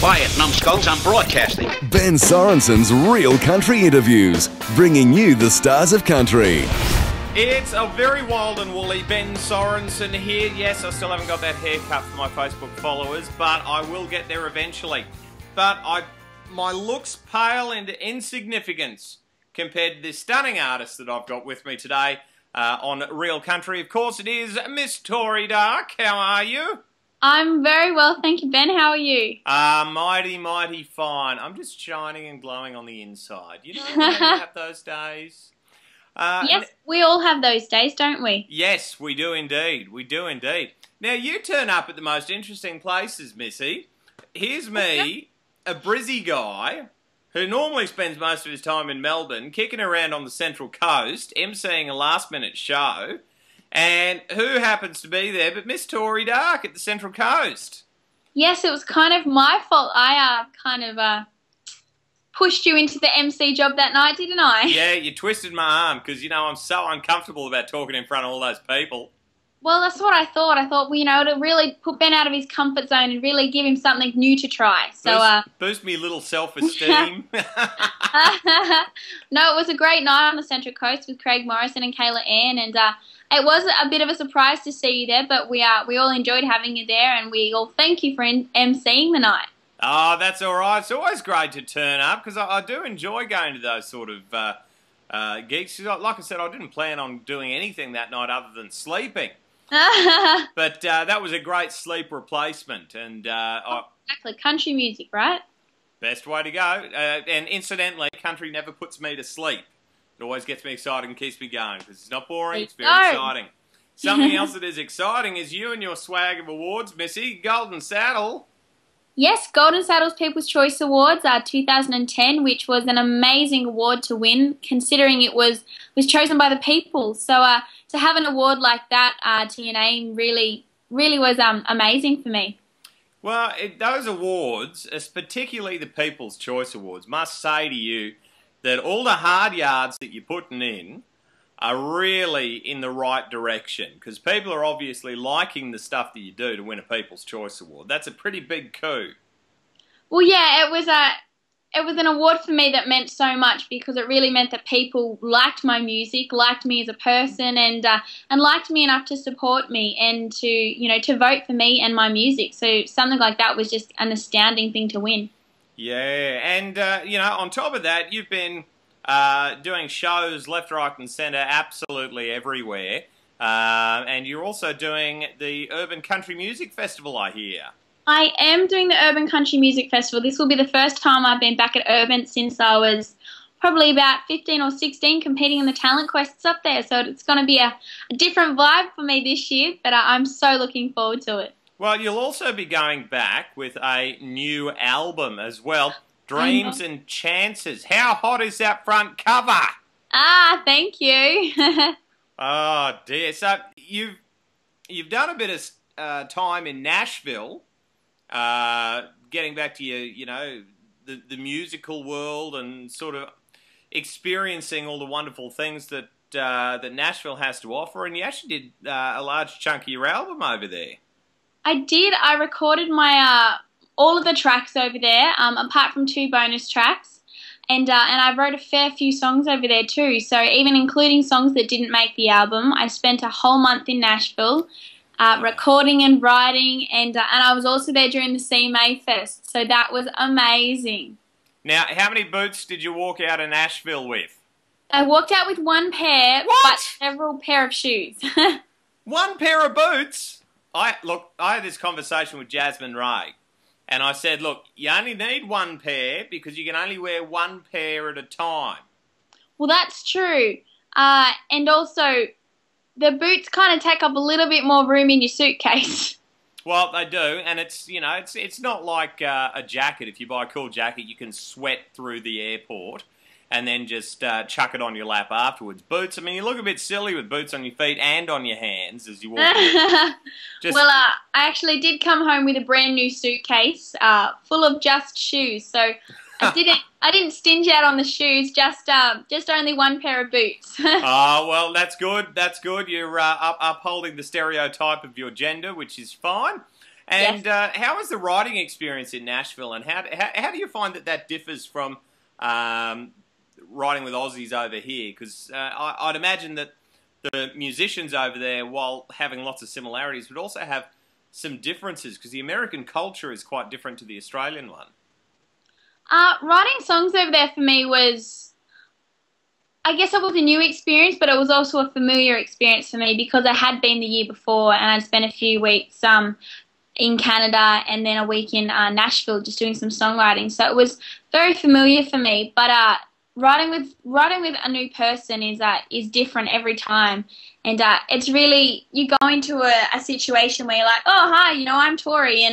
Quiet, numbskulls, I'm broadcasting. Ben Sorensen's Real Country Interviews, bringing you the stars of country. It's a very wild and woolly Ben Sorensen here. Yes, I still haven't got that haircut for my Facebook followers, but I will get there eventually. But my looks pale into insignificance compared to this stunning artist that I've got with me today on Real Country. Of course, it is Miss Tori Darke. How are you? I'm very well, thank you, Ben. How are you? Mighty, mighty fine. I'm just shining and glowing on the inside. You know, when you have those days. Yes, we all have those days, don't we? Yes, we do indeed. We do indeed. Now, you turn up at the most interesting places, Missy. Here's me, a Brizzy guy, who normally spends most of his time in Melbourne, kicking around on the Central Coast, emceeing a last-minute show. And who happens to be there but Miss Tori Darke at the Central Coast? Yes, it was kind of my fault. I pushed you into the MC job that night, didn't I? Yeah, you twisted my arm because, you know, I'm so uncomfortable about talking in front of all those people. Well, that's what I thought. I thought, well, you know, to really put Ben out of his comfort zone and really give him something new to try. So boost me a little self-esteem. No, it was a great night on the Central Coast with Craig Morrison and Kayla Ann, and it was a bit of a surprise to see you there, but we all enjoyed having you there, and we all thank you for emceeing the night. Oh, that's all right. It's always great to turn up because I do enjoy going to those sort of gigs. Like I said, I didn't plan on doing anything that night other than sleeping. But that was a great sleep replacement. And exactly, country music, right? Best way to go. And incidentally, country never puts me to sleep. It always gets me excited and keeps me going because it's not boring, it's very exciting. Something else that is exciting is you and your swag of awards, Missy. Golden Saddle. Yes, Golden Saddle's People's Choice Awards 2010, which was an amazing award to win, considering it was chosen by the people. So to have an award like that to your name really was amazing for me. Well, those awards, particularly the People's Choice Awards, must say to you that all the hard yards that you're putting in are really in the right direction because people are obviously liking the stuff that you do to win a People's Choice Award. That's a pretty big coup. Well, yeah, it was an award for me that meant so much because it really meant that people liked my music, liked me as a person, and liked me enough to support me and to vote for me and my music. So something like that was just an astounding thing to win. Yeah, and on top of that, you've been doing shows left, right, and centre, absolutely everywhere. And you're also doing the Urban Country Music Festival, I hear. I am doing the Urban Country Music Festival. This will be the first time I've been back at Urban since I was probably about 15 or 16 competing in the talent quests up there. So it's going to be a different vibe for me this year, but I'm so looking forward to it. Well, you'll also be going back with a new album as well, Dreams and Chances. How hot is that front cover? Ah, thank you. Oh, dear. So you've done a bit of time in Nashville, getting back to the musical world and sort of experiencing all the wonderful things that that Nashville has to offer, and you actually did a large chunk of your album over there. I did. I recorded my all of the tracks over there, apart from 2 bonus tracks, and I wrote a fair few songs over there too. So even including songs that didn't make the album, I spent a whole month in Nashville recording and writing, and I was also there during the CMA Fest. So that was amazing. Now, how many boots did you walk out of Nashville with? I walked out with 1 pair, but several pair of shoes. 1 pair of boots? I had this conversation with Jasmine Ray, and I said, look, you only need 1 pair because you can only wear 1 pair at a time. Well, that's true. And also, the boots kind of take up a little bit more room in your suitcase. Well, they do, and it's not like a jacket. If you buy a cool jacket, you can sweat through the airport and then just chuck it on your lap afterwards. Boots, I mean, you look a bit silly with boots on your feet and on your hands as you walk in. Well, I actually did come home with a brand new suitcase full of just shoes, so I didn't stinge out on the shoes, just only 1 pair of boots. Oh, well, that's good. That's good. You're upholding the stereotype of your gender, which is fine. And how is the writing experience in Nashville, and how do you find that differs from writing with Aussies over here? Because I'd imagine that the musicians over there, while having lots of similarities, would also have some differences, because the American culture is quite different to the Australian one. Writing songs over there for me was, I guess it was a new experience, but it was also a familiar experience for me because I had been the year before and I'd spent a few weeks in Canada and then a week in Nashville just doing some songwriting. So it was very familiar for me. But writing with a new person is different every time. And it's really, you go into a situation where you're like, oh, hi, I'm Tori,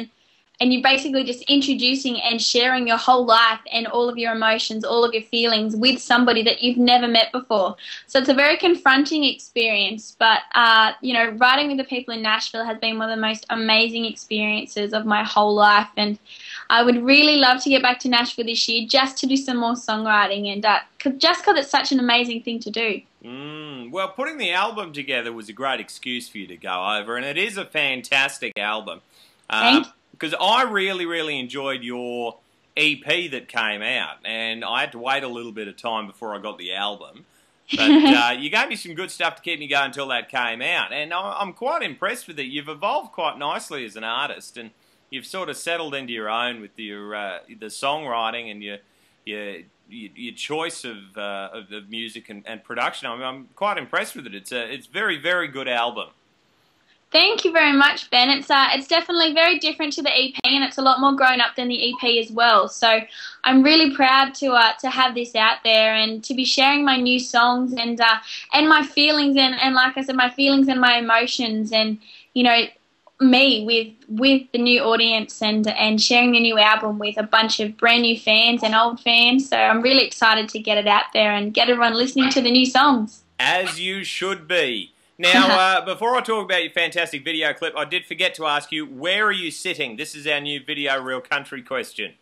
and you're basically just introducing and sharing your whole life and all of your emotions, all of your feelings with somebody that you've never met before. So it's a very confronting experience, but, writing with the people in Nashville has been one of the most amazing experiences of my whole life, and I would really love to get back to Nashville this year just to do some more songwriting, and just because it's such an amazing thing to do. Well, putting the album together was a great excuse for you to go over, and it is a fantastic album. Thanks. Because I really, really enjoyed your EP that came out, and I had to wait a little bit of time before I got the album. But you gave me some good stuff to keep me going until that came out, and I'm quite impressed with it. You've evolved quite nicely as an artist, and you've sort of settled into your own with your the songwriting and your choice of music and production. I'm quite impressed with it. It's a very, very good album. Thank you very much, Ben. It's definitely very different to the EP, and it's a lot more grown up than the EP as well. So I'm really proud to have this out there and to be sharing my new songs and my feelings and like I said, my feelings and my emotions and me with the new audience and sharing the new album with a bunch of brand new fans and old fans. So I'm really excited to get it out there and get everyone listening to the new songs. As you should be. Now, before I talk about your fantastic video clip, I did forget to ask you, where are you sitting? This is our new Video Real Country question.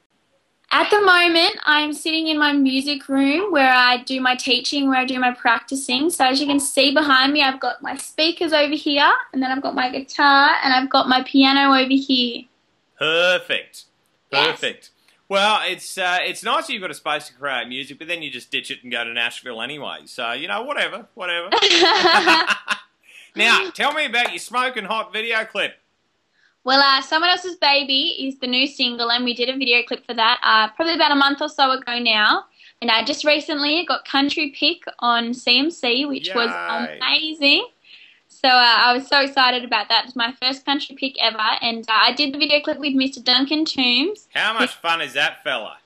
At the moment, I'm sitting in my music room where I do my teaching, where I do my practicing. So as you can see behind me, I've got my speakers over here, and then I've got my guitar, and I've got my piano over here. Perfect. Perfect. Yes. Well, it's nice that you've got a space to create music, but then you just ditch it and go to Nashville anyway. So, whatever. Now, tell me about your smoking hot video clip. Well, Someone Else's Baby is the new single, and we did a video clip for that probably about a month or so ago now. And just recently it got country pick on CMC, which was amazing. So I was so excited about that. It was my first country pick ever, and I did the video clip with Mr. Duncan Toombs. How much fun is that fella?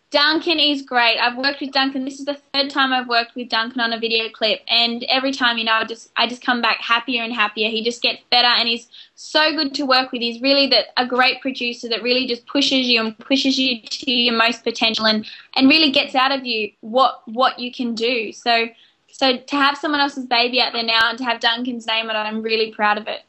Duncan is great. I've worked with Duncan. This is the third time I've worked with Duncan on a video clip, and every time, I just come back happier and happier. He just gets better, and he's so good to work with. He's really a great producer that really just pushes you and pushes you to your most potential and really gets out of you what you can do. So to have Someone Else's Baby out there now and to have Duncan's name on it, I'm really proud of it.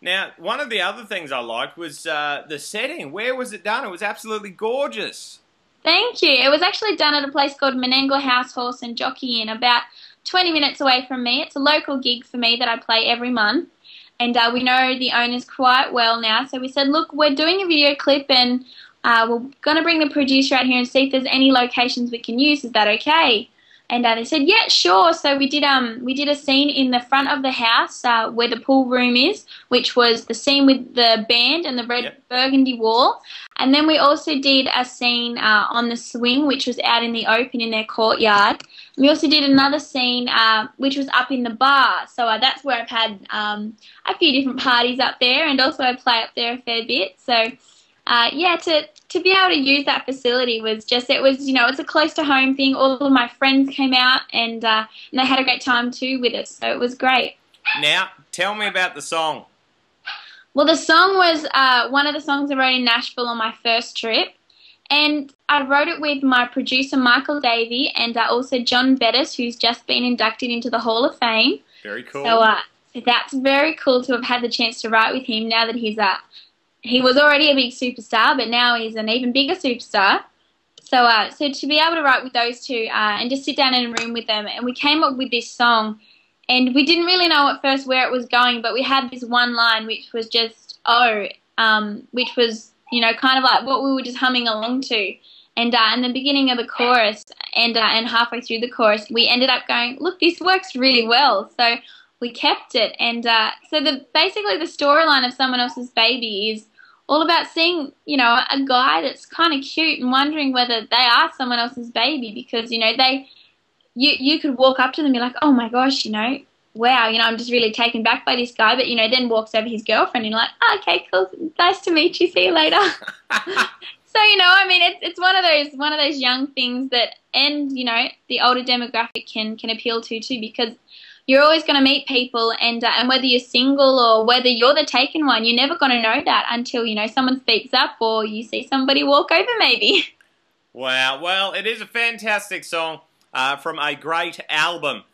Now, one of the other things I liked was the setting. Where was it done? It was absolutely gorgeous. Thank you. It was actually done at a place called Menangle House Horse and Jockey Inn, about 20 minutes away from me. It's a local gig for me that I play every month. And we know the owners quite well now. So we said, look, we're doing a video clip and we're going to bring the producer out here and see if there's any locations we can use. Is that okay? And they said, yeah, sure. So we did a scene in the front of the house where the pool room is, which was the scene with the band and the red burgundy wall. And then we also did a scene on the swing, which was out in the open in their courtyard. We also did another scene which was up in the bar. So that's where I've had a few different parties up there, and also I play up there a fair bit. So to be able to use that facility was just, it's a close to home thing. All of my friends came out and they had a great time too with us, so it was great. Now, tell me about the song. Well, the song was one of the songs I wrote in Nashville on my first trip, and I wrote it with my producer Michael Davey and also John Bettis, who's just been inducted into the Hall of Fame. Very cool. So that's very cool to have had the chance to write with him now that he was already a big superstar, but now he's an even bigger superstar. So to be able to write with those two and just sit down in a room with them, and we came up with this song, and we didn't really know at first where it was going, but we had this one line which was just, which was, you know, kind of like what we were just humming along to. And in the beginning of the chorus and halfway through the chorus, we ended up going, look, this works really well. So we kept it. And so basically the storyline of Someone Else's Baby is all about seeing, you know, a guy that's kind of cute and wondering whether they are someone else's baby, because, you know, you could walk up to them and be like, oh my gosh, you know, wow, you know, I'm just really taken back by this guy, but, you know, then walks over his girlfriend and you're like, oh, okay, cool, nice to meet you, see you later. So, you know, I mean, it's one of those young things that, and, you know, the older demographic can appeal to too, because you're always going to meet people, and whether you're single or whether you're the taken one, you're never going to know that until, you know, someone speaks up or you see somebody walk over maybe. Wow, well, it is a fantastic song from a great album,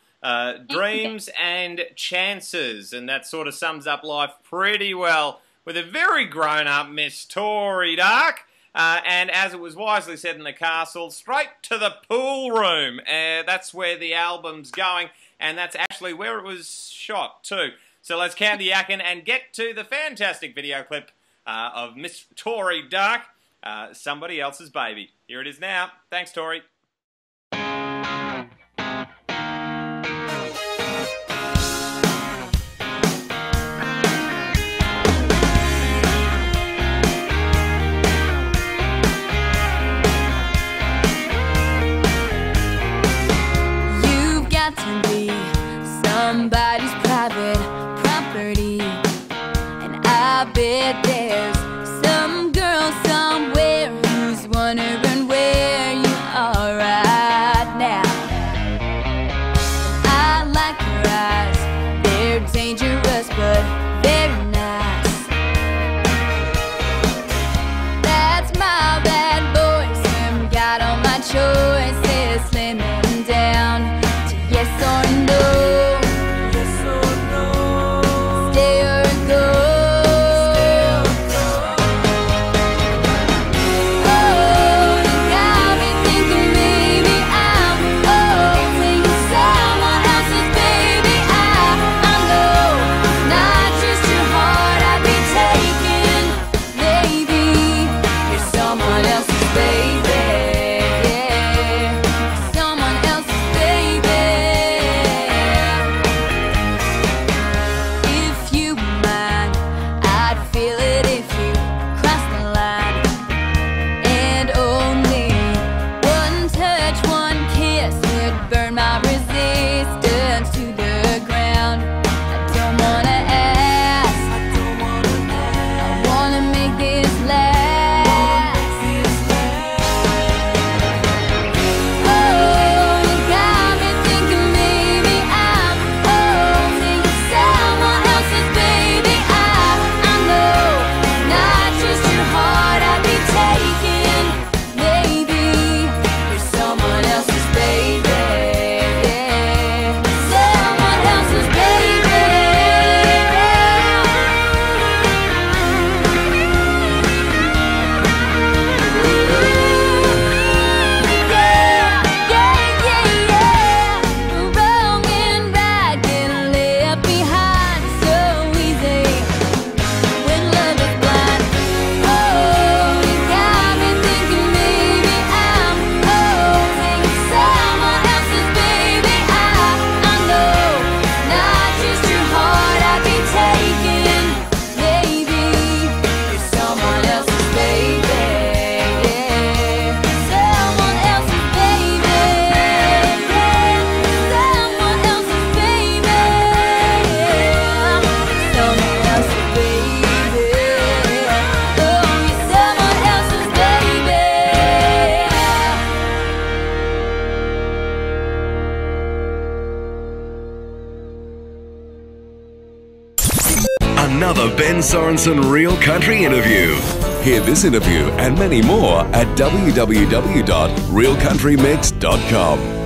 Dreams and Chances, and that sort of sums up life pretty well with a very grown-up Miss Tori Darke. And as it was wisely said in the castle, straight to the pool room. That's where the album's going, and that's actually where it was shot too. So let's count the yakking and get to the fantastic video clip of Miss Tori Darke, Somebody Else's Baby. Here it is now. Thanks, Tori. To be somebody's private property, and I bet there's some girl somewhere who's wondering where you are right now. I like your eyes, they're dangerous but very nice. That's my bad voice, and got all my choices slimming down. Yes or no, yes or no, stay or go. Oh, you got me thinking maybe I'm taking someone else's baby. I know, not just your heart I'd be taking. Maybe you're someone else's baby. Yeah, someone else's baby. Another Ben Sorensen Real Country interview. Hear this interview and many more at www.realcountrymix.com.